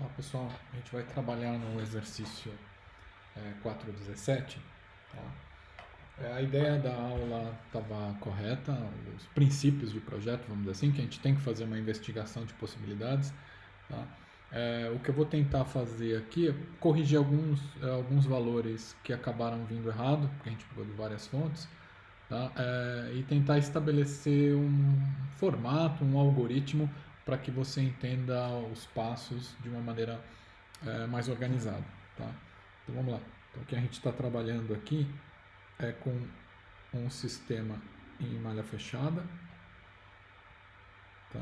Olá pessoal, a gente vai trabalhar no exercício 4.17. Tá? A ideia da aula estava correta, os princípios de projeto, vamos dizer assim, que a gente tem que fazer uma investigação de possibilidades. Tá? O que eu vou tentar fazer aqui é corrigir alguns valores que acabaram vindo errado, porque a gente pegou de várias fontes, tá? E tentar estabelecer um formato, um algoritmo para que você entenda os passos de uma maneira mais organizada. Tá? Então vamos lá. Então, o que a gente está trabalhando aqui é com um sistema em malha fechada. Tá?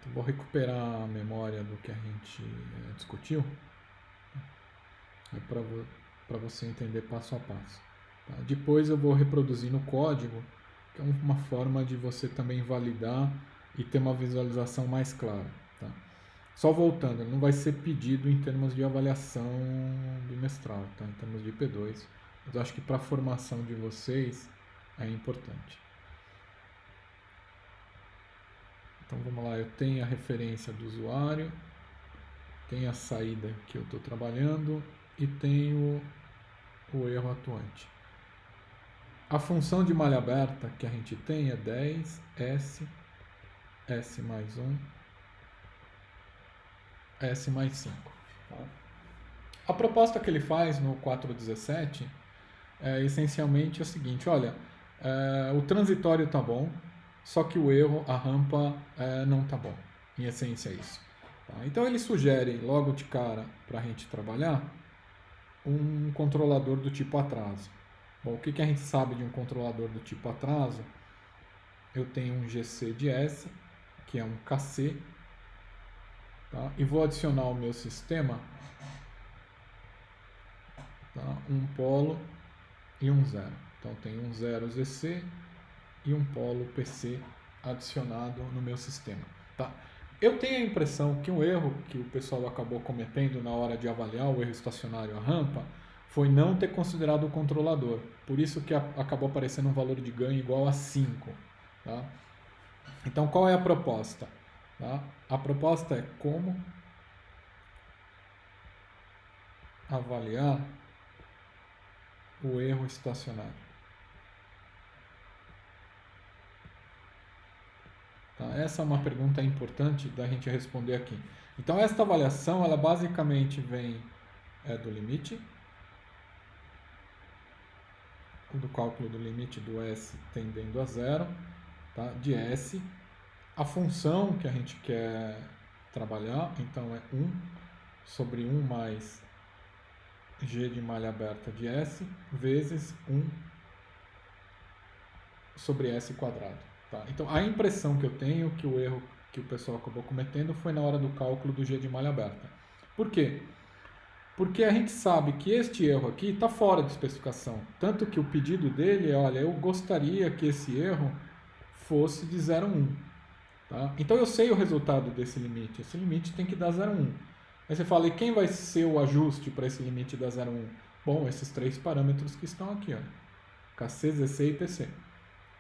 Então, vou recuperar a memória do que a gente discutiu para você entender passo a passo. Tá? Depois eu vou reproduzir no código, que é uma forma de você também validar e ter uma visualização mais clara. Tá? Só voltando, ele não vai ser pedido em termos de avaliação bimestral, tá? Em termos de P2. Mas eu acho que para a formação de vocês é importante. Então vamos lá, eu tenho a referência do usuário, tenho a saída que eu estou trabalhando e tenho o erro atuante. A função de malha aberta que a gente tem é 10, S mais 1, S mais 5. Tá? A proposta que ele faz no 4.17 é essencialmente o seguinte: olha, o transitório está bom, só que o erro, a rampa, não está bom. Em essência é isso. Tá? Então ele sugere logo de cara para a gente trabalhar um controlador do tipo atraso. Bom, o que a gente sabe de um controlador do tipo atraso? Eu tenho um GC de S, que é um KC, tá? E vou adicionar ao meu sistema, tá? Um polo e um zero. Então tem um 0 ZC e um polo PC adicionado no meu sistema. Tá? Eu tenho a impressão que um erro que o pessoal acabou cometendo na hora de avaliar o erro estacionário à rampa foi não ter considerado o controlador. Por isso que acabou aparecendo um valor de ganho igual a 5. Tá? Então qual é a proposta? Tá? A proposta é como avaliar o erro estacionário. Tá? Essa é uma pergunta importante da gente responder aqui. Então, esta avaliação, ela basicamente vem do limite, do cálculo do limite do S tendendo a zero, tá? De S. A função que a gente quer trabalhar, então, é 1 sobre 1 mais G de malha aberta de S, vezes 1 sobre S quadrado. Tá? Então, a impressão que eu tenho que o erro que o pessoal acabou cometendo foi na hora do cálculo do G de malha aberta. Por quê? Porque a gente sabe que este erro aqui está fora de especificação. Tanto que o pedido dele é, olha, eu gostaria que esse erro fosse de 0,1. Tá? Então eu sei o resultado desse limite. Esse limite tem que dar 0,1. Aí você fala, e quem vai ser o ajuste para esse limite dar 0,1? Bom, esses três parâmetros que estão aqui, ó, KC, ZC e TC.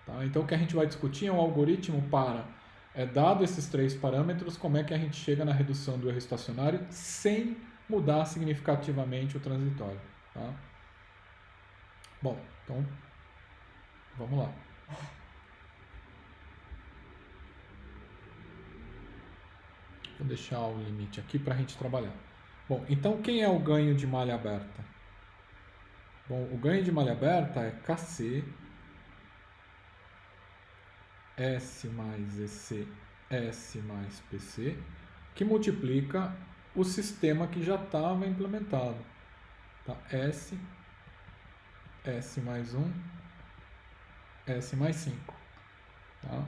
Tá? Então o que a gente vai discutir é um algoritmo para, dado esses três parâmetros, como é que a gente chega na redução do erro estacionário sem mudar significativamente o transitório. Tá? Bom, então vamos lá. Vou deixar o limite aqui para a gente trabalhar. Bom, então quem é o ganho de malha aberta? Bom, o ganho de malha aberta é KC S mais EC S mais PC, que multiplica o sistema que já estava implementado. Tá? S mais 1, S mais 5. Tá?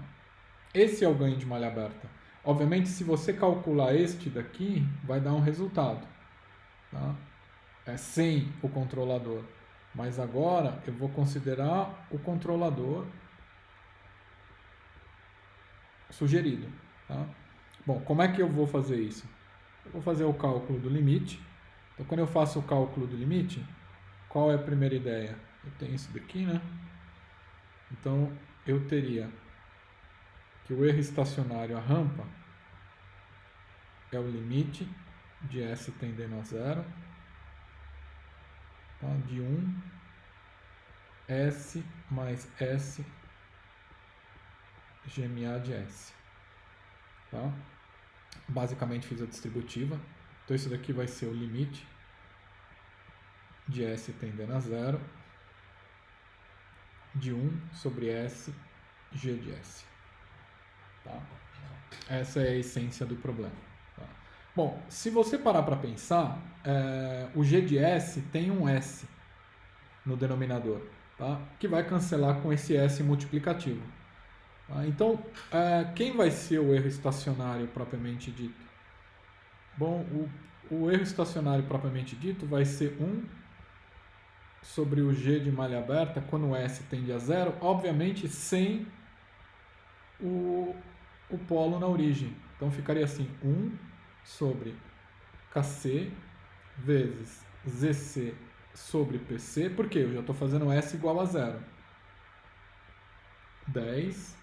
Esse é o ganho de malha aberta. Obviamente, se você calcular este daqui, vai dar um resultado. Tá? É sem o controlador. Mas agora eu vou considerar o controlador sugerido. Tá? Bom, como é que eu vou fazer isso? Eu vou fazer o cálculo do limite. Então, quando eu faço o cálculo do limite, qual é a primeira ideia? Eu tenho isso daqui, né? Então, eu teria que o erro estacionário, a rampa, é o limite de S tendendo a zero, tá? De 1, S mais S GMA de S. Tá? Basicamente fiz a distributiva. Então isso daqui vai ser o limite de S tendendo a zero de 1 sobre S G de S. Tá? Essa é a essência do problema. Tá? Bom, se você parar para pensar, o G de S tem um S no denominador, tá? Que vai cancelar com esse S multiplicativo. Tá? Então, quem vai ser o erro estacionário propriamente dito? Bom, o erro estacionário propriamente dito vai ser 1 sobre o G de malha aberta quando o S tende a zero, obviamente sem o polo na origem. Então ficaria assim, 1 sobre KC vezes ZC sobre PC, porque eu já estou fazendo S igual a zero. 10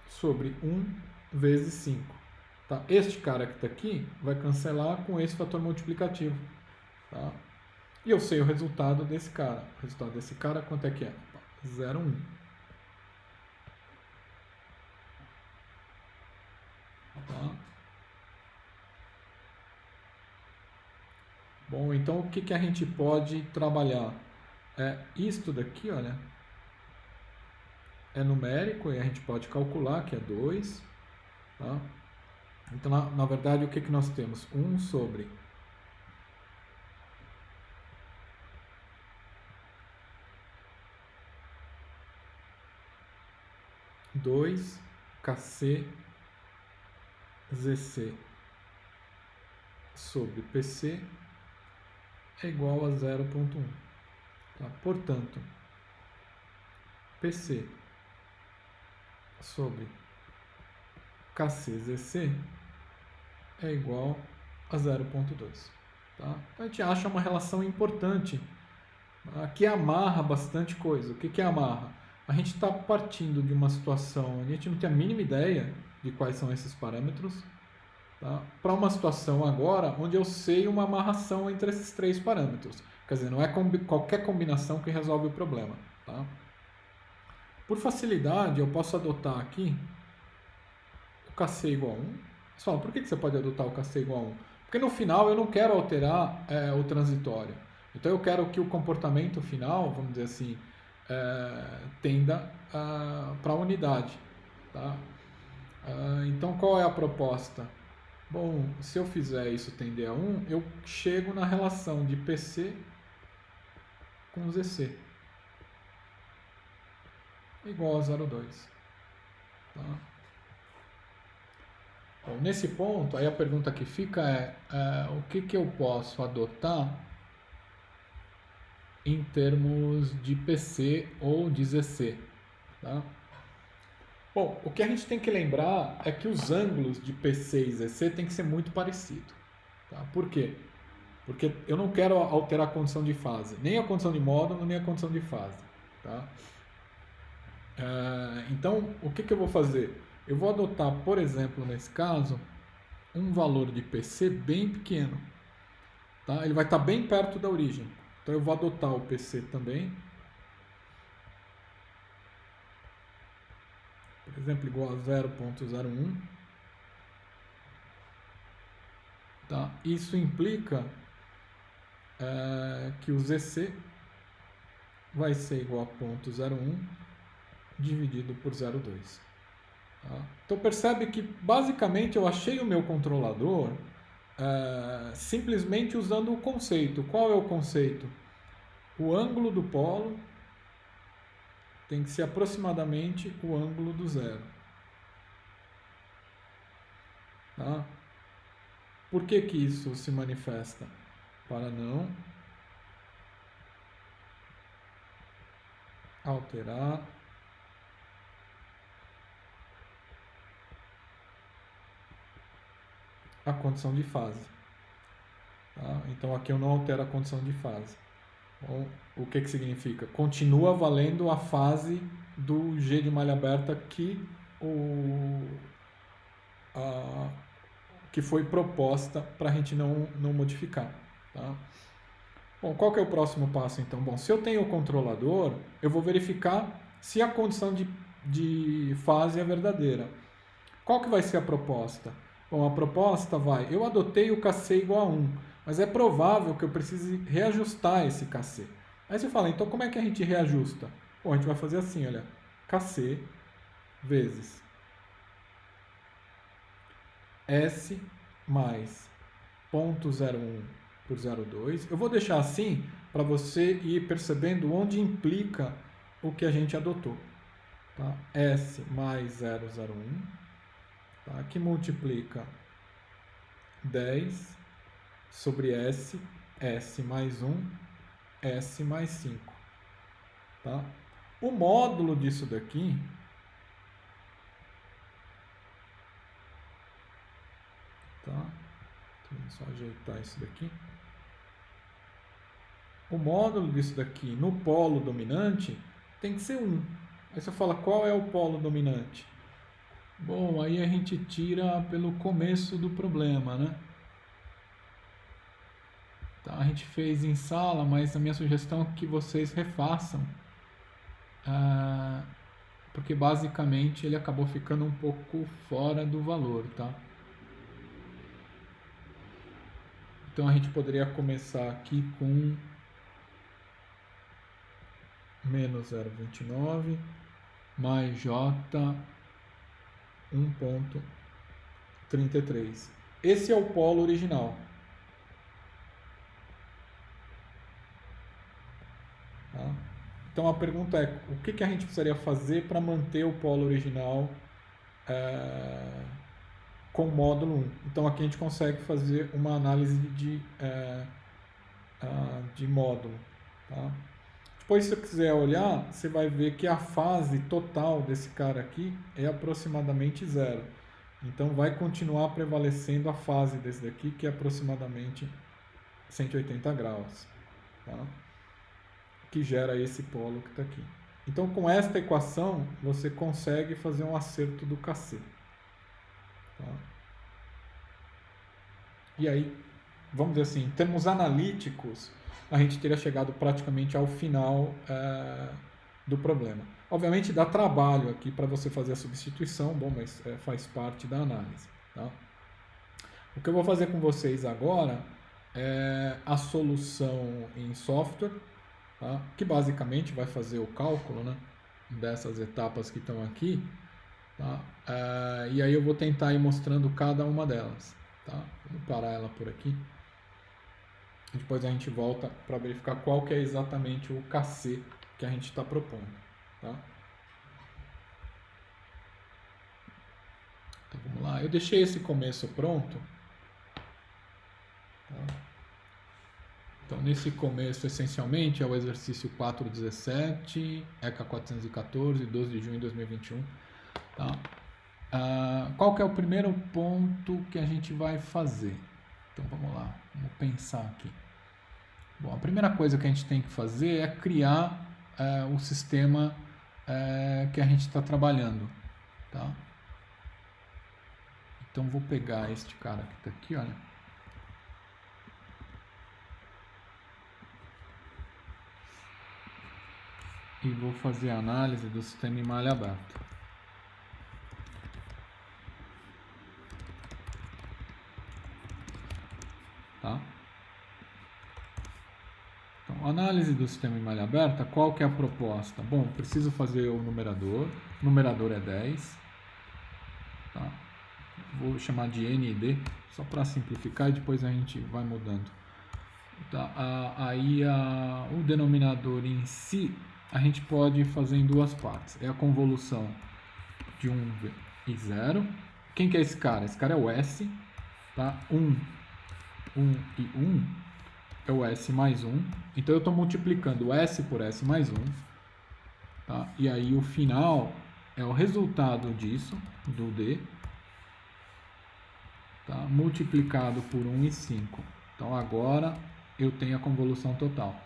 sobre 1 vezes 5. Tá? Este cara que está aqui vai cancelar com esse fator multiplicativo. Tá? E eu sei o resultado desse cara. O resultado desse cara, quanto é que é? 0,1. Tá? Bom, então o que a gente pode trabalhar? Isto daqui, olha, é numérico e a gente pode calcular que é 2. Tá? Então, na verdade, o que nós temos? 1 sobre 2 KC ZC sobre PC é igual a 0,1. Tá? Portanto, PC sobre KCZC é igual a 0,2. Tá? Então a gente acha uma relação importante, que amarra bastante coisa. O que amarra? A gente está partindo de uma situação onde a gente não tem a mínima ideia de quais são esses parâmetros, tá? Para uma situação agora onde eu sei uma amarração entre esses três parâmetros. Quer dizer, não é qualquer combinação que resolve o problema. Tá? Por facilidade, eu posso adotar aqui o KC igual a 1. Você fala, por que você pode adotar o KC igual a 1? Porque no final eu não quero alterar o transitório. Então eu quero que o comportamento final, vamos dizer assim, tenda para a unidade. Tá? Então qual é a proposta? Bom, se eu fizer isso tender a 1, eu chego na relação de PC com ZC igual a 0,2. Tá? Bom, nesse ponto, aí a pergunta que fica o que eu posso adotar em termos de PC ou de ZC? Tá? Bom, o que a gente tem que lembrar é que os ângulos de PC e ZC tem que ser muito parecidos. Tá? Por quê? Porque eu não quero alterar a condição de fase, nem a condição de módulo, nem a condição de fase. Tá? Então, o que eu vou fazer? Eu vou adotar, por exemplo, nesse caso, um valor de PC bem pequeno. Tá? Ele vai estar bem perto da origem. Então, eu vou adotar o PC também. Por exemplo, igual a 0,01. Tá? Isso implica que o ZC vai ser igual a 0,01 dividido por 0,2. Tá? Então percebe que basicamente eu achei o meu controlador simplesmente usando o conceito. Qual é o conceito? O ângulo do polo tem que ser aproximadamente o ângulo do zero. Tá? Por que isso se manifesta? Para não alterar a condição de fase. Tá? Então aqui eu não altero a condição de fase. Então, o que significa? Continua valendo a fase do G de malha aberta que que foi proposta para a gente não modificar. Tá? Bom, qual que é o próximo passo então? Bom, se eu tenho o controlador, eu vou verificar se a condição de fase é verdadeira. Qual que vai ser a proposta? Bom, a proposta vai, eu adotei o KC igual a 1, mas é provável que eu precise reajustar esse KC. Aí você fala, então como é que a gente reajusta? Bom, a gente vai fazer assim, olha, KC vezes S mais 0,01 por 0,2. Eu vou deixar assim para você ir percebendo onde implica o que a gente adotou. Tá? S mais 0,01, tá? Que multiplica 10 sobre S, S mais 1, S mais 5. Tá? O módulo disso daqui tá? Só ajeitar isso daqui. O módulo disso daqui no polo dominante tem que ser 1. Aí você fala, qual é o polo dominante? Bom, aí a gente tira pelo começo do problema, né? Tá, a gente fez em sala, mas a minha sugestão é que vocês refaçam. Porque basicamente ele acabou ficando um pouco fora do valor, tá? Então a gente poderia começar aqui com menos 0,29 mais J 1,33. Esse é o polo original. Tá? Então a pergunta é, o que a gente precisaria fazer para manter o polo original com o módulo 1? Então aqui a gente consegue fazer uma análise de módulo. Tá? Depois, se você quiser olhar, você vai ver que a fase total desse cara aqui é aproximadamente 0. Então vai continuar prevalecendo a fase desse daqui, que é aproximadamente 180 graus. Tá? Que gera esse polo que está aqui. Então, com esta equação, você consegue fazer um acerto do KC. Tá? E aí, vamos dizer assim, em termos analíticos, a gente teria chegado praticamente ao final do problema. Obviamente dá trabalho aqui para você fazer a substituição, bom, mas faz parte da análise. Tá? O que eu vou fazer com vocês agora é a solução em software, tá? Que basicamente vai fazer o cálculo, né, dessas etapas que estão aqui. Tá? E aí eu vou tentar ir mostrando cada uma delas. Tá? Vou parar ela por aqui. Depois a gente volta para verificar qual que é exatamente o KC que a gente está propondo. Tá? Então vamos lá. Eu deixei esse começo pronto. Tá? Então nesse começo essencialmente é o exercício 417, ECA 414, 12 de junho de 2021. Tá? Qual que é o primeiro ponto que a gente vai fazer? Então vamos lá, vamos pensar aqui. Bom, a primeira coisa que a gente tem que fazer é criar o sistema que a gente está trabalhando. Tá? Então vou pegar este cara que está aqui, olha. E vou fazer a análise do sistema em malha aberta. Tá? Então, análise do sistema em malha aberta, qual que é a proposta? Bom, preciso fazer o numerador é 10. Tá? Vou chamar de N e D, só para simplificar e depois a gente vai mudando. Tá? Aí o denominador em si, a gente pode fazer em duas partes. É a convolução de 1 e 0. Quem que é esse cara? Esse cara é o S. Tá? 1 e 1 é o S mais 1. Então eu estou multiplicando o S por S mais 1. Tá? E aí o final é o resultado disso, do D, tá? Multiplicado por 1 e 5. Então agora eu tenho a convolução total.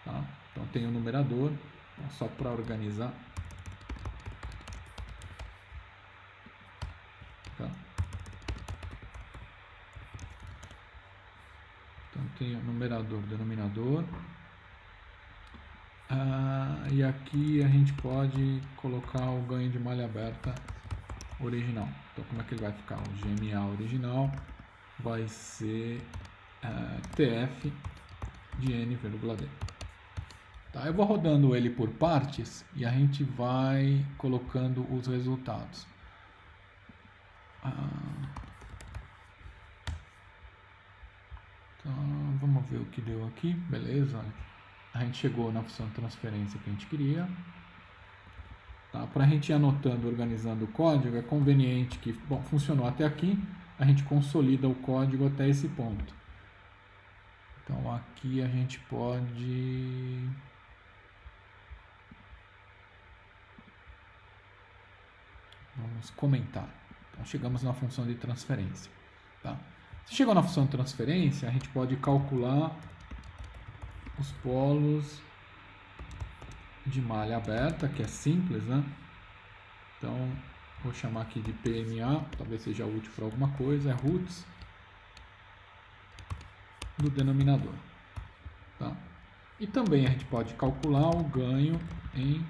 Tá? Então tem o numerador, só para organizar. Tá? tenho numerador, denominador. E aqui a gente pode colocar o ganho de malha aberta original. Então, como é que ele vai ficar? O GMA original vai ser TF de N,D. Tá, eu vou rodando ele por partes e a gente vai colocando os resultados. Então, vamos ver o que deu aqui. Beleza, olha. A gente chegou na função de transferência que a gente queria. Tá, para a gente ir anotando, organizando o código, é conveniente que, bom, funcionou até aqui, a gente consolida o código até esse ponto. Então aqui a gente pode... Vamos comentar. Então chegamos na função de transferência. Tá? Se chegou na função de transferência, a gente pode calcular os polos de malha aberta, que é simples, né? Então, vou chamar aqui de PMA, talvez seja útil para alguma coisa, é roots do denominador. Tá? E também a gente pode calcular o ganho em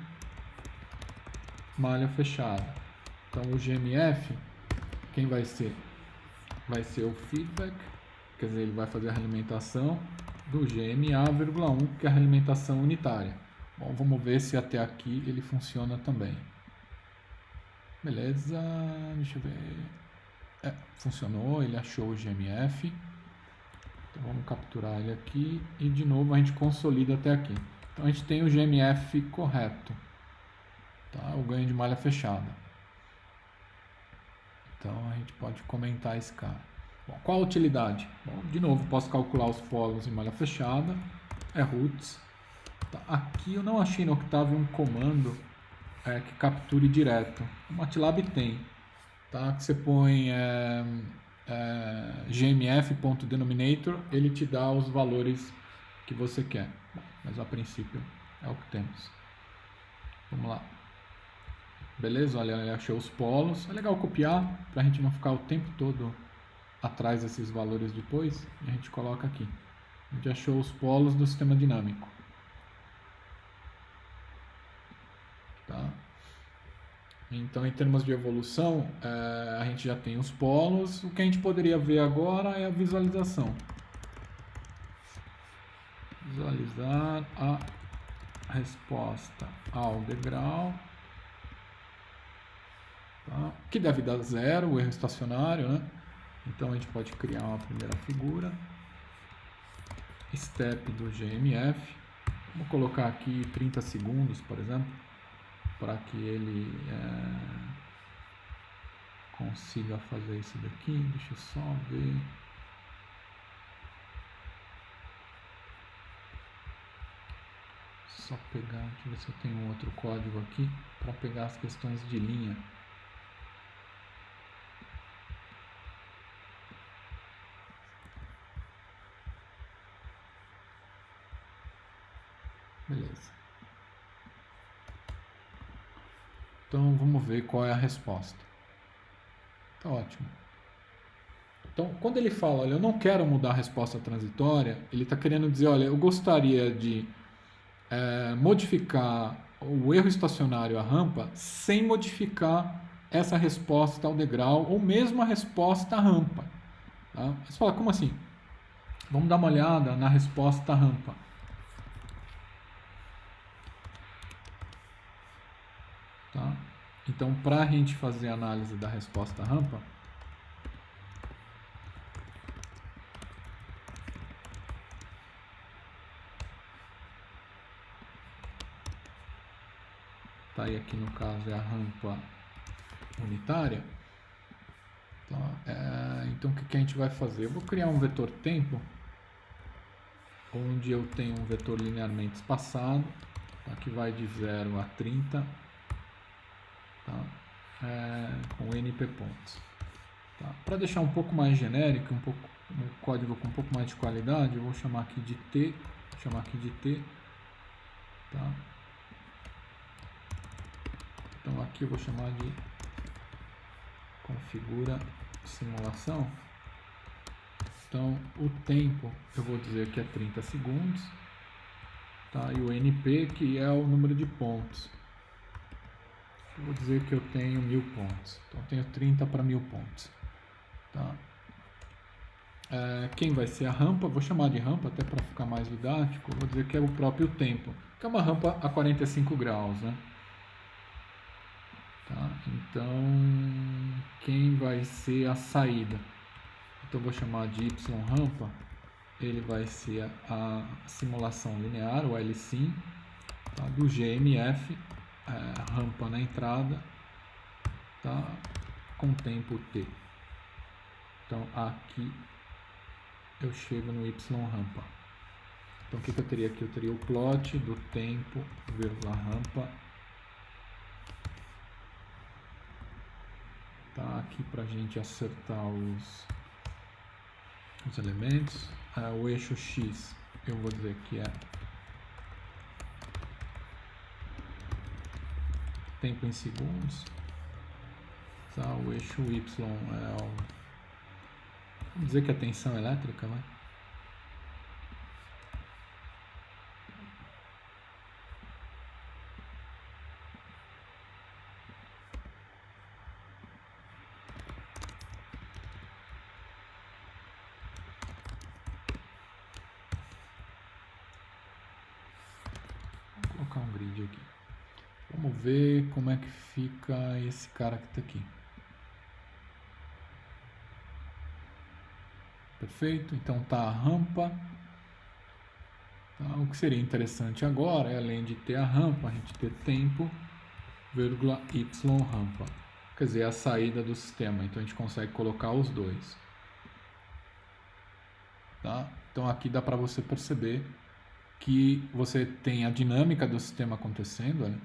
malha fechada. Então, o GMF, quem vai ser? Vai ser o feedback, quer dizer, ele vai fazer a realimentação do GMA,1, que é a realimentação unitária. Bom, vamos ver se até aqui ele funciona também. Beleza, deixa eu ver. Funcionou, ele achou o GMF. Então vamos capturar ele aqui e de novo a gente consolida até aqui. Então a gente tem o GMF correto, tá? O ganho de malha fechada. Então a gente pode comentar esse cara. Bom, qual a utilidade? Bom, de novo, posso calcular os polos em malha fechada. É roots. Tá? Aqui eu não achei no Octave um comando que capture direto. O MATLAB tem. Tá? Que você põe gmf.denominator, ele te dá os valores que você quer. Mas a princípio é o que temos. Vamos lá. Beleza? Olha, ele achou os polos. É legal copiar para a gente não ficar o tempo todo atrás desses valores depois. E a gente coloca aqui. A gente achou os polos do sistema dinâmico. Tá? Então, em termos de evolução, a gente já tem os polos. O que a gente poderia ver agora é a visualização. Visualizar a resposta ao degrau. Tá? Que deve dar 0, o erro estacionário, né? Então, a gente pode criar uma primeira figura. Step do GMF. Vou colocar aqui 30 segundos, por exemplo, para que ele consiga fazer isso daqui. Deixa eu só ver. Só pegar, deixa eu ver se eu tenho um outro código aqui para pegar as questões de linha. Beleza. Então vamos ver qual é a resposta. Tá ótimo. Então, quando ele fala, olha, eu não quero mudar a resposta transitória, ele está querendo dizer, olha, eu gostaria de modificar o erro estacionário à rampa sem modificar essa resposta ao degrau ou mesmo a resposta à rampa. Tá? Você fala, como assim? Vamos dar uma olhada na resposta à rampa. Tá? Então, para a gente fazer a análise da resposta à rampa, tá? E aqui no caso é a rampa unitária. Tá? Então, o que a gente vai fazer? Eu vou criar um vetor tempo, onde eu tenho um vetor linearmente espaçado, tá? Que vai de 0 a 30. Tá? Com NP pontos. Tá? Para deixar um pouco mais genérico, um código com um pouco mais de qualidade, eu vou chamar aqui de T, tá? Então aqui eu vou chamar de configura simulação. Então, o tempo, eu vou dizer que é 30 segundos, tá? E o NP, que é o número de pontos. Eu vou dizer que eu tenho 1000 pontos. Então, eu tenho 30 para 1000 pontos, tá? Quem vai ser a rampa, vou chamar de rampa até para ficar mais didático, vou dizer que é o próprio tempo, que é uma rampa a 45 graus, né? Tá? Então, quem vai ser a saída? Então, vou chamar de Y rampa, ele vai ser a simulação linear, o LSIM, tá? Do GMF, rampa na entrada, tá? Com tempo T. Então, aqui eu chego no Y rampa. Então, o que eu teria aqui? Eu teria o plot do tempo, vírgula rampa. Tá aqui para a gente acertar os elementos. O eixo X, eu vou dizer que é tempo em segundos. Tá? O eixo Y é o... Vamos dizer que é tensão elétrica, né? Vou colocar um grid aqui. Vamos ver como é que fica esse cara que está aqui. Perfeito? Então tá a rampa. Tá? O que seria interessante agora é, além de ter a rampa, a gente ter tempo, vírgula Y rampa. Quer dizer, a saída do sistema. Então a gente consegue colocar os dois. Tá? Então aqui dá para você perceber que você tem a dinâmica do sistema acontecendo, né?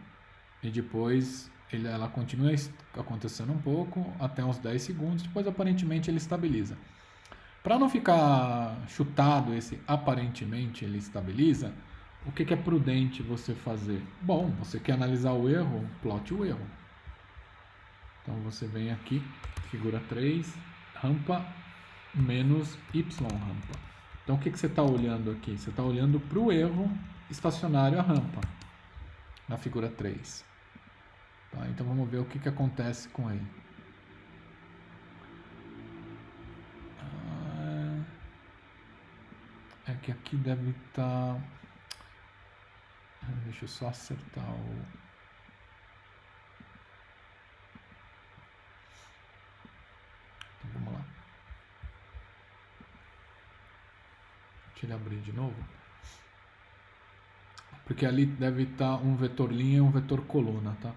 E depois ela continua acontecendo um pouco, até uns 10 segundos, depois aparentemente ele estabiliza. Para não ficar chutado esse aparentemente ele estabiliza, o que é prudente você fazer? Bom, você quer analisar o erro, plote o erro. Então você vem aqui, figura 3, rampa menos Y rampa. Então o que você está olhando aqui? Você está olhando para o erro estacionário a rampa, na figura 3. Tá, então vamos ver o que acontece com ele. É que aqui deve estar... Deixa eu só acertar o... Então vamos lá. Deixa ele abrir de novo. Porque ali deve estar um vetor linha e um vetor coluna, tá?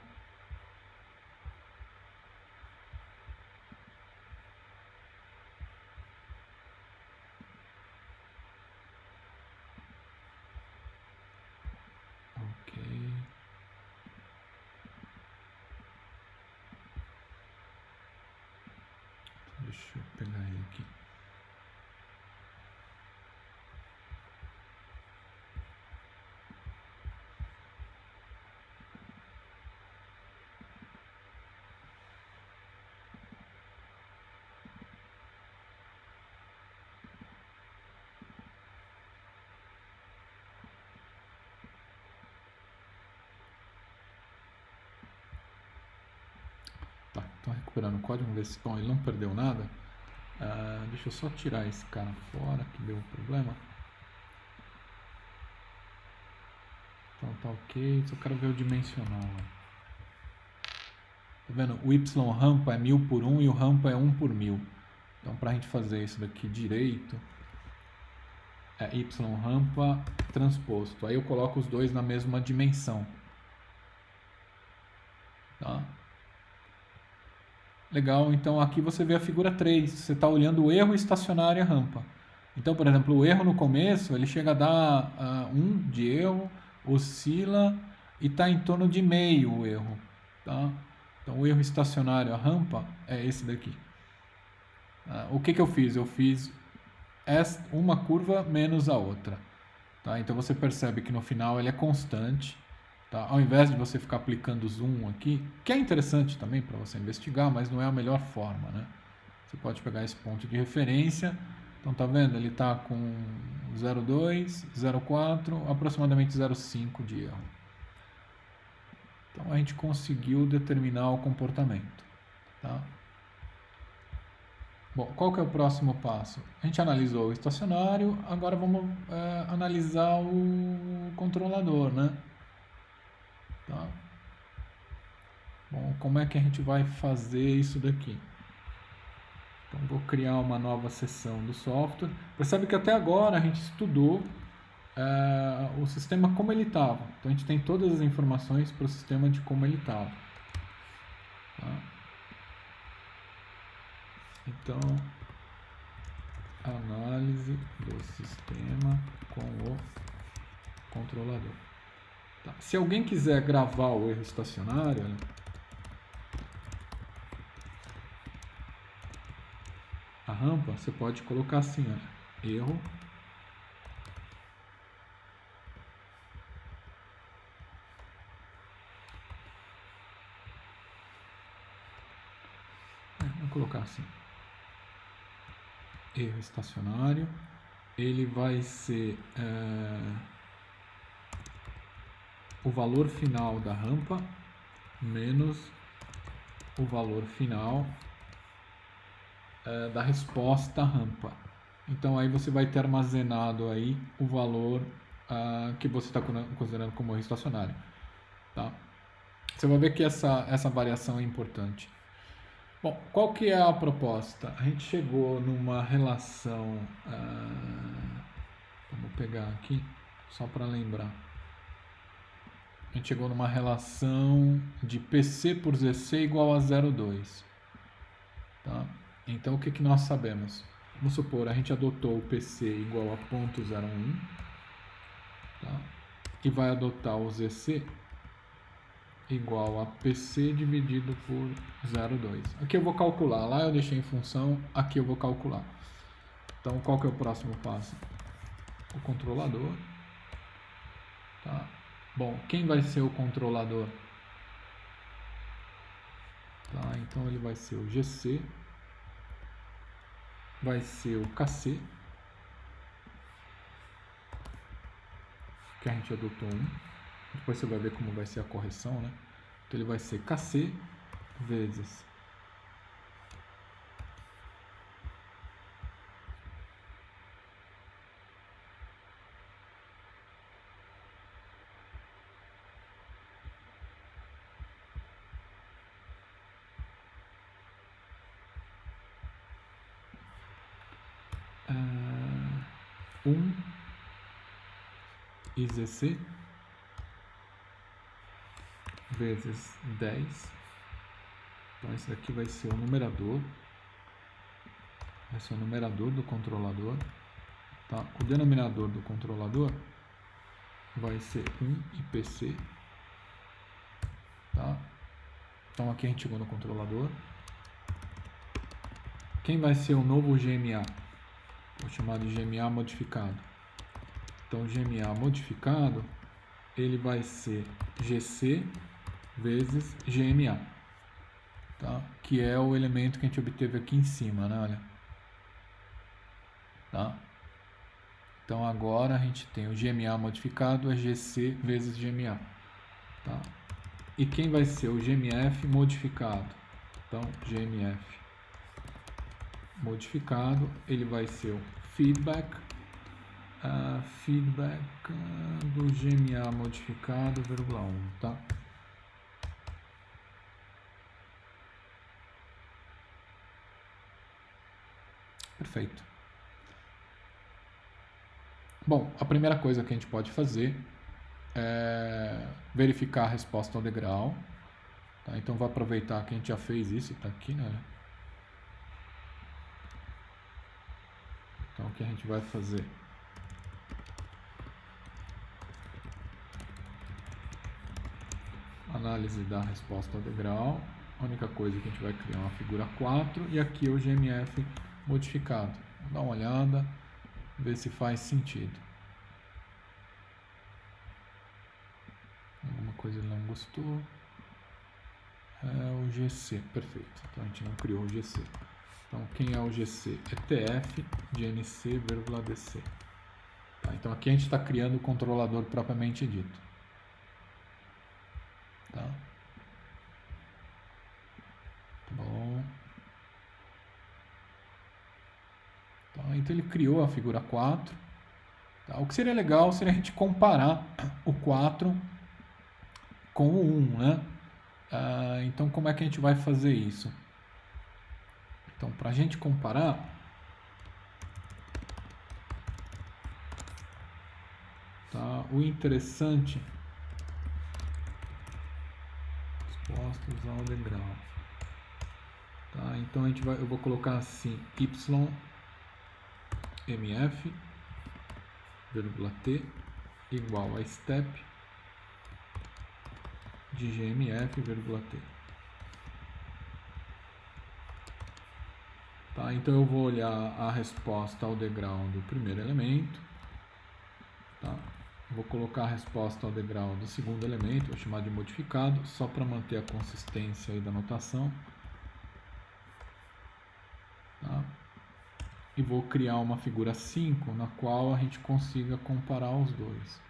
Deixa eu pegar ele aqui. Tá, então recuperando o código, vamos ver se ele não perdeu nada. Deixa eu só tirar esse cara fora que deu um problema. Então tá ok, só quero ver o dimensional. Tá vendo? O Y rampa é 1000 por 1 e o rampa é 1 por 1000. Então para a gente fazer isso daqui direito, é Y rampa transposto. Aí eu coloco os dois na mesma dimensão. Tá? Legal, então aqui você vê a figura 3, você está olhando o erro estacionário e a rampa. Então, por exemplo, o erro no começo, ele chega a dar 1 de erro, oscila e está em torno de meio o erro. Tá? Então, o erro estacionário, a rampa, é esse daqui. O que eu fiz? Eu fiz uma curva menos a outra. Tá? Então, você percebe que no final ele é constante. Tá? Ao invés de você ficar aplicando zoom aqui, que é interessante também para você investigar, mas não é a melhor forma, né? Você pode pegar esse ponto de referência Então tá vendo? Ele está com 0,2, 0,4, aproximadamente 0,5 de erro. Então a gente conseguiu determinar o comportamento. Tá? Bom, qual que é o próximo passo? A gente analisou o estacionário, agora vamos analisar o controlador, né? Tá? Bom, como é que a gente vai fazer isso daqui? Então vou criar uma nova seção do software. Percebe que até agora a gente estudou o sistema como ele estava. Então a gente tem todas as informações para o sistema de como ele estava. Tá? Então, análise do sistema com o controlador. Tá. Se alguém quiser gravar o erro estacionário, olha, a rampa, você pode colocar assim, olha, erro vou colocar assim, erro estacionário, ele vai ser o valor final da rampa menos o valor final da resposta à rampa. Então aí você vai ter armazenado aí o valor que você está considerando como erro estacionário. Tá? Você vai ver que essa variação é importante. Bom, qual que é a proposta? A gente chegou numa relação, vamos pegar aqui, só para lembrar. A gente chegou numa relação de PC por ZC igual a 0,2. Tá? Então, o que nós sabemos? Vamos supor, a gente adotou o PC igual a 0,01, tá? E vai adotar o ZC igual a PC dividido por 0,2. Aqui eu vou calcular, lá eu deixei em função, aqui eu vou calcular. Então, qual que é o próximo passo? O controlador. Tá? Bom, quem vai ser o controlador? Tá? Então, ele vai ser o GC, vai ser o KC, que a gente adotou 1. Depois você vai ver como vai ser a correção, né? Então ele vai ser KC vezes IZC vezes 10. Então esse daqui vai ser o numerador. Vai ser o numerador do controlador. Tá? O denominador do controlador vai ser 1 IPC. Tá? Então aqui a gente chegou no controlador. Quem vai ser o novo GMA? Vou chamar de GMA modificado. Então o GMA modificado, ele vai ser GC vezes GMA, tá? Que é o elemento que a gente obteve aqui em cima, né? Olha. Tá? Então agora a gente tem o GMA modificado é GC vezes GMA, tá? E quem vai ser o GMF modificado? Então GMF modificado, ele vai ser o feedback do GMA modificado, vírgula 1, tá? Perfeito. Bom, a primeira coisa que a gente pode fazer é verificar a resposta ao degrau. Tá? Então, vou aproveitar que a gente já fez isso, está aqui, né? Então, o que a gente vai fazer? Análise da resposta ao degrau. A única coisa que a gente vai criar uma figura 4 e aqui o GMF modificado. Vamos dar uma olhada, ver se faz sentido. Alguma coisa ele não gostou. É o GC, perfeito. Então a gente não criou o GC. Então, quem é o GC? É TF de NC, DC. Tá, então, aqui a gente está criando o controlador propriamente dito. Tá? Bom. Tá, então, ele criou a figura 4. Tá? O que seria legal seria a gente comparar o 4 com o 1, né? Então, como é que a gente vai fazer isso? Então, para a gente comparar, tá? O interessante, expostos ao degrau. Tá? Então, eu vou colocar assim, ymf, vírgula t, igual a step de gmf, vírgula t. Tá? Então, eu vou olhar a resposta ao degrau do primeiro elemento. Tá? Vou colocar a resposta ao degrau do segundo elemento, vou chamar de modificado, só para manter a consistência aí da notação. Tá? E vou criar uma figura 5, na qual a gente consiga comparar os dois.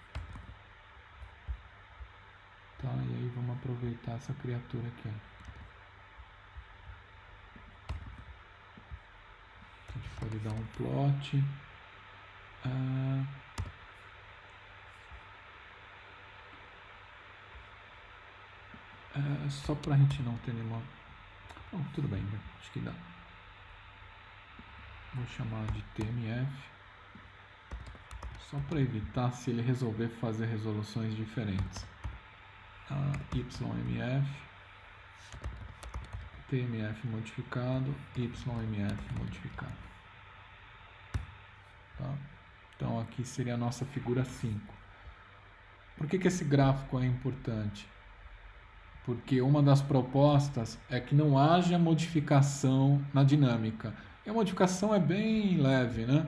Tá? E aí vamos aproveitar essa criatura aqui. A gente pode dar um plot. Só para a gente não ter nenhuma... Bom, tudo bem, né? Acho que dá. Vou chamar de TMF. Só para evitar se ele resolver fazer resoluções diferentes. YMF, TMF modificado, YMF modificado. Tá? Então aqui seria a nossa figura 5. Por que esse gráfico é importante? Porque uma das propostas é que não haja modificação na dinâmica. E a modificação é bem leve, né?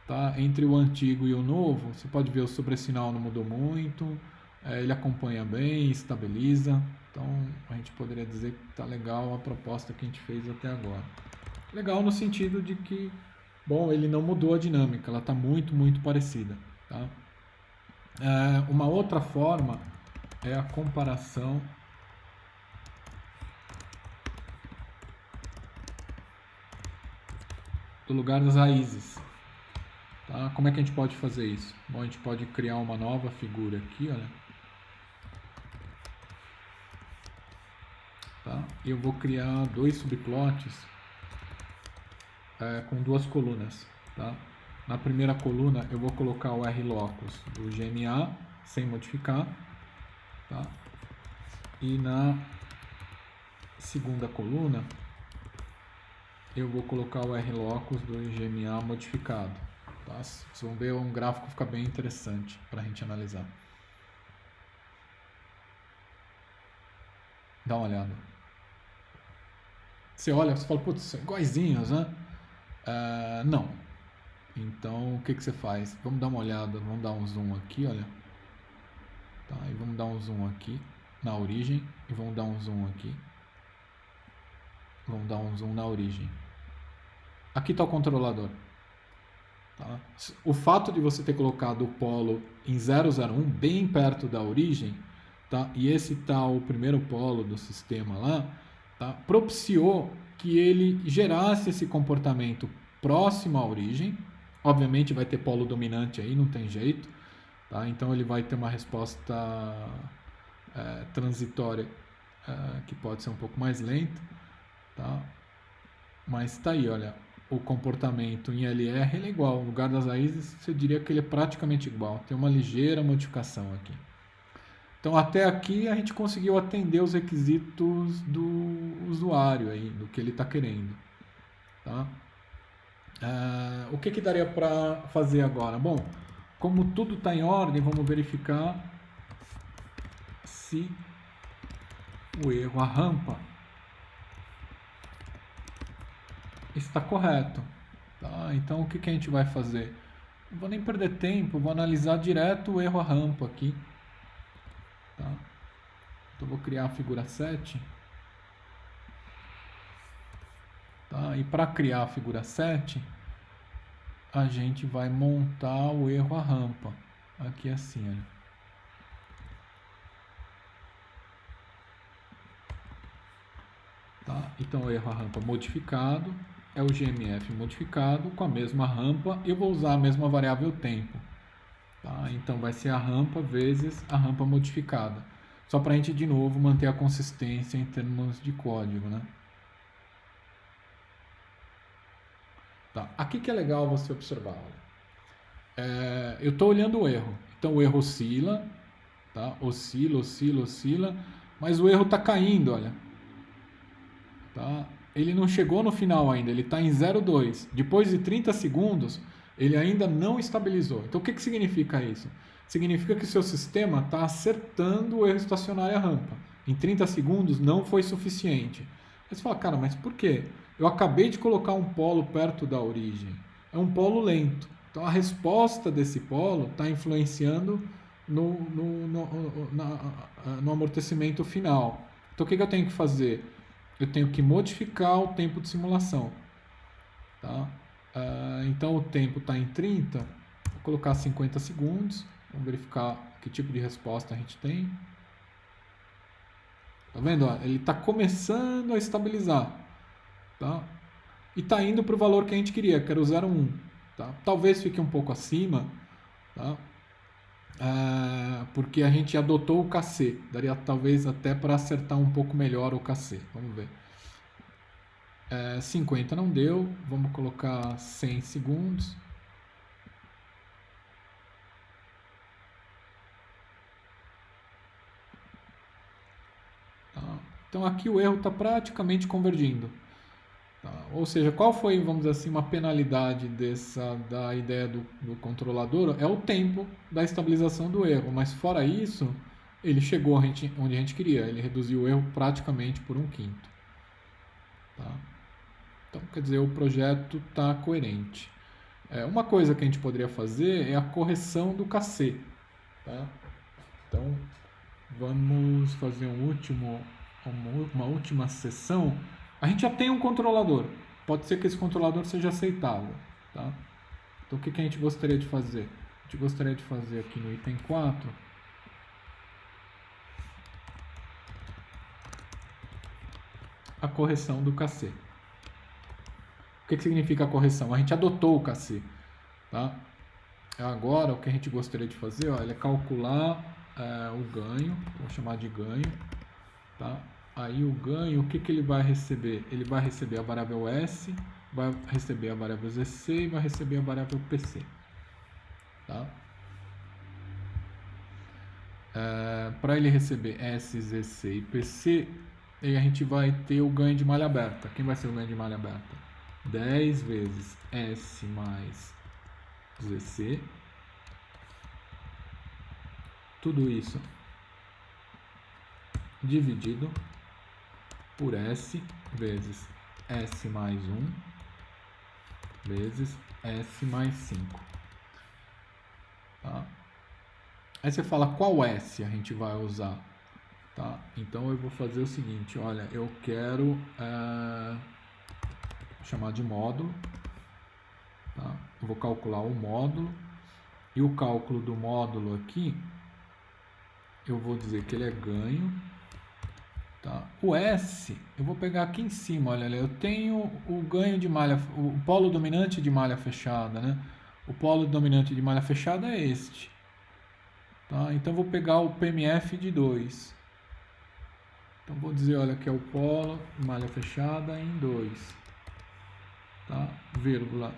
Tá? Entre o antigo e o novo, você pode ver o sobressinal não mudou muito, ele acompanha bem, estabiliza. Então a gente poderia dizer que está legal a proposta que a gente fez até agora. Legal no sentido de que, bom, ele não mudou a dinâmica, ela está muito, muito parecida. Tá? Uma outra forma é a comparação do lugar das raízes. Tá? Como é que a gente pode fazer isso? Bom, a gente pode criar uma nova figura aqui, olha. Tá? Eu vou criar dois subplots com duas colunas. Tá? Na primeira coluna eu vou colocar o R-locus do GMA sem modificar. Tá? E na segunda coluna eu vou colocar o R-locus do GMA modificado. Tá? Vocês vão ver, um gráfico fica bem interessante para a gente analisar. Dá uma olhada. Você olha, você fala, putz, são iguaizinhos, né? Não. Então, o que você faz? Vamos dar uma olhada, vamos dar um zoom aqui, olha. Tá, e vamos dar um zoom aqui na origem e vamos dar um zoom aqui. Vamos dar um zoom na origem. Aqui está o controlador. Tá? O fato de você ter colocado o polo em 001, bem perto da origem, tá? E esse tá o primeiro polo do sistema lá, tá? Propiciou que ele gerasse esse comportamento próximo à origem. Obviamente vai ter polo dominante aí, não tem jeito. Tá? Então ele vai ter uma resposta transitória que pode ser um pouco mais lenta. Tá? Mas está aí, olha, o comportamento em LR ele é igual. No lugar das raízes, você diria que ele é praticamente igual. Tem uma ligeira modificação aqui. Então, até aqui a gente conseguiu atender os requisitos do usuário, aí, do que ele está querendo. Tá? O que daria para fazer agora? Bom, como tudo está em ordem, vamos verificar se o erro, a rampa, está correto. Tá? Então, o que a gente vai fazer? Não vou nem perder tempo, vou analisar direto o erro, a rampa aqui. Tá? Então, vou criar a figura 7. Tá? Tá? E para criar a figura 7, a gente vai montar o erro a rampa. Aqui assim, olha. Tá? Então, o erro a rampa modificado é o GMF modificado com a mesma rampa. Eu vou usar a mesma variável tempo. Tá? Então, vai ser a rampa vezes a rampa modificada. Só para a gente, de novo, manter a consistência em termos de código, né? Tá. Aqui que é legal você observar. Eu estou olhando o erro. Então, o erro oscila. Tá? Oscila. Mas o erro está caindo, olha. Tá? Ele não chegou no final ainda. Ele está em 0,2. Depois de 30 segundos, ele ainda não estabilizou. Então, o que significa isso? Significa que o seu sistema está acertando o erro estacionário à rampa. Em 30 segundos não foi suficiente. Aí você fala, cara, mas por quê? Eu acabei de colocar um polo perto da origem. É um polo lento. Então a resposta desse polo está influenciando no amortecimento final. Então o que eu tenho que fazer? Eu tenho que modificar o tempo de simulação. Tá? Então o tempo está em 30. Vou colocar 50 segundos. Vamos verificar que tipo de resposta a gente tem. Tá vendo? Ele está começando a estabilizar. Tá? E está indo para o valor que a gente queria, que era o 0,1. Tá? Talvez fique um pouco acima, tá? Porque a gente adotou o KC. Daria talvez até para acertar um pouco melhor o KC. Vamos ver. 50 não deu. Vamos colocar 100 segundos. Então aqui o erro está praticamente convergindo. Tá? Ou seja, qual foi, vamos dizer assim, uma penalidade da ideia do controlador? É o tempo da estabilização do erro, mas fora isso, ele chegou onde a gente queria. Ele reduziu o erro praticamente por 1/5. Tá? Então, quer dizer, o projeto está coerente. Uma coisa que a gente poderia fazer é a correção do KC. Tá? Então, vamos fazer uma última sessão. A gente já tem um controlador. Pode ser que esse controlador seja aceitável. Tá? Então, o que a gente gostaria de fazer? A gente gostaria de fazer aqui no item 4 a correção do KC. O que significa a correção? A gente adotou o KC. Tá? Agora, o que a gente gostaria de fazer é calcular o ganho. Vou chamar de ganho. Tá? Aí o ganho, o que ele vai receber? Ele vai receber a variável S, vai receber a variável ZC e vai receber a variável PC. Tá? Para ele receber S, ZC e PC, aí a gente vai ter o ganho de malha aberta. Quem vai ser o ganho de malha aberta? 10 vezes S mais ZC. Tudo isso dividido por S vezes S mais 1 vezes S mais 5. Tá? Aí você fala qual S a gente vai usar. Tá? Então eu vou fazer o seguinte, olha, eu quero chamar de módulo. Tá? Eu vou calcular o módulo. E o cálculo do módulo aqui, eu vou dizer que ele é ganho. Tá? O S, eu vou pegar aqui em cima, olha, eu tenho o ganho de malha, o polo dominante de malha fechada, né? O polo dominante de malha fechada é este. Tá? Então, vou pegar o PMF de 2. Então, vou dizer, olha, que é o polo malha fechada em 2. Tá? Vírgula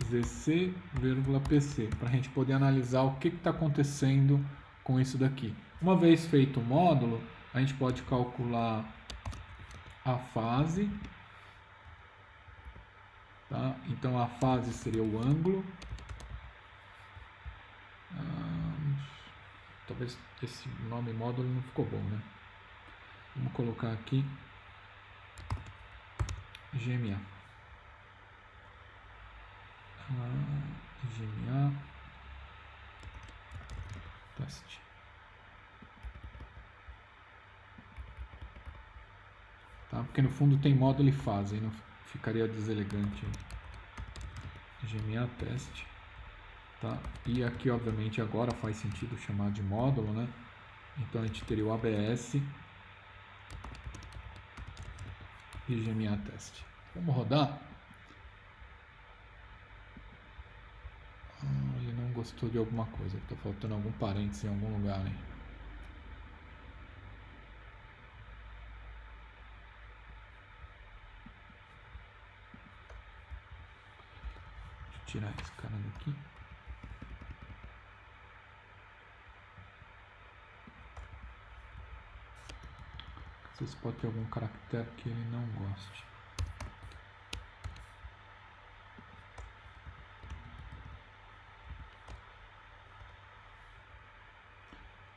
ZC, vírgula PC, para a gente poder analisar o que está acontecendo com isso daqui. Uma vez feito o módulo, a gente pode calcular a fase. Tá? Então, a fase seria o ângulo. Talvez esse nome módulo não ficou bom, né? Vamos colocar aqui GMA. GMA teste. Tá? Porque no fundo tem módulo e fase, aí no ficaria deselegante GMA teste, tá? E aqui obviamente agora faz sentido chamar de módulo, né? Então a gente teria o ABS e GMA teste. Vamos rodar. Ele não gostou de alguma coisa, está faltando algum parênteses em algum lugar, hein? Tirar esse cara daqui. Às vezes pode ter algum caractere que ele não goste.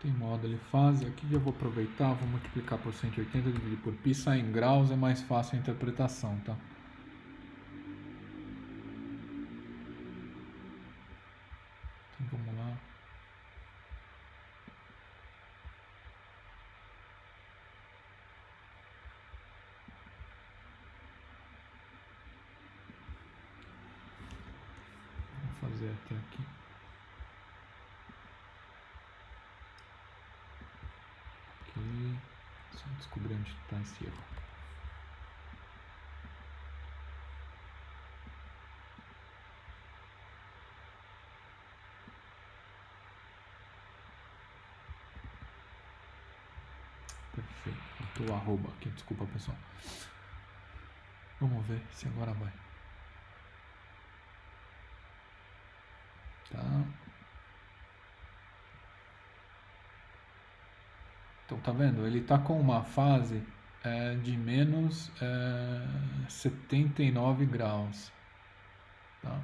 Tem módulo e fase. Aqui já vou aproveitar, vou multiplicar por 180, dividir por π, sai em graus, é mais fácil a interpretação, tá? Então vamos lá. Vou fazer até aqui. Aqui. Só descobrir onde está esse erro. Perfeito. Botou o arroba aqui, desculpa pessoal. Vamos ver se agora vai. Tá. Então tá vendo? Ele tá com uma fase de menos 79 graus. Tá?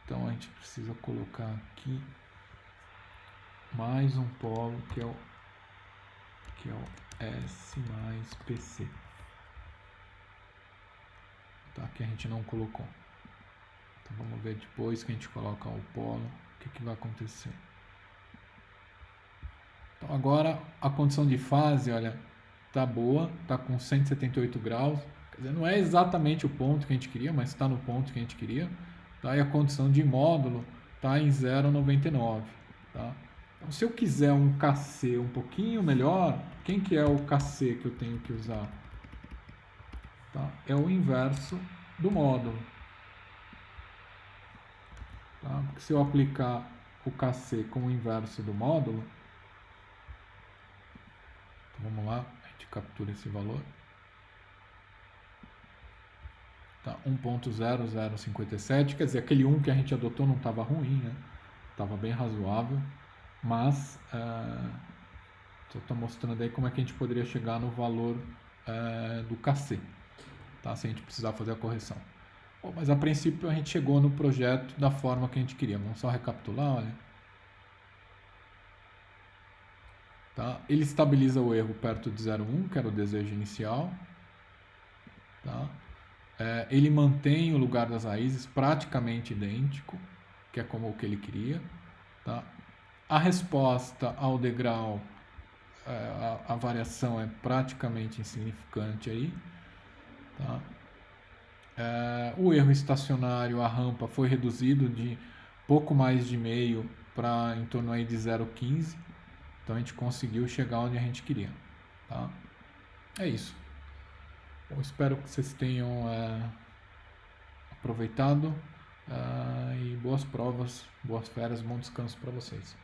Então a gente precisa colocar aqui mais um polo que é o S mais PC. Tá? Que a gente não colocou. Então vamos ver depois que a gente coloca o polo, o que vai acontecer. Então agora a condição de fase, olha, tá boa, tá com 178 graus. Quer dizer, não é exatamente o ponto que a gente queria, mas está no ponto que a gente queria. Tá? E a condição de módulo tá em 0,99. Tá? Então, se eu quiser um KC um pouquinho melhor, quem que é o KC que eu tenho que usar? Tá? É o inverso do módulo. Tá? Porque se eu aplicar o KC com o inverso do módulo, então vamos lá, a gente captura esse valor. Tá? 1.0057, quer dizer, aquele 1 que a gente adotou não estava ruim, né? Estava bem razoável, mas só está mostrando aí como é que a gente poderia chegar no valor do KC, tá? Se a gente precisar fazer a correção. Bom, mas a princípio a gente chegou no projeto da forma que a gente queria. Vamos só recapitular, olha. Tá? Ele estabiliza o erro perto de 0,1, que era o desejo inicial. Tá? Ele mantém o lugar das raízes praticamente idêntico, que é como o que ele queria. Tá? A resposta ao degrau, a variação é praticamente insignificante aí. Tá? O erro estacionário, a rampa, foi reduzido de pouco mais de meio para em torno aí de 0,15. Então a gente conseguiu chegar onde a gente queria. Tá? É isso. Eu espero que vocês tenham aproveitado e boas provas, boas férias, bom descanso para vocês.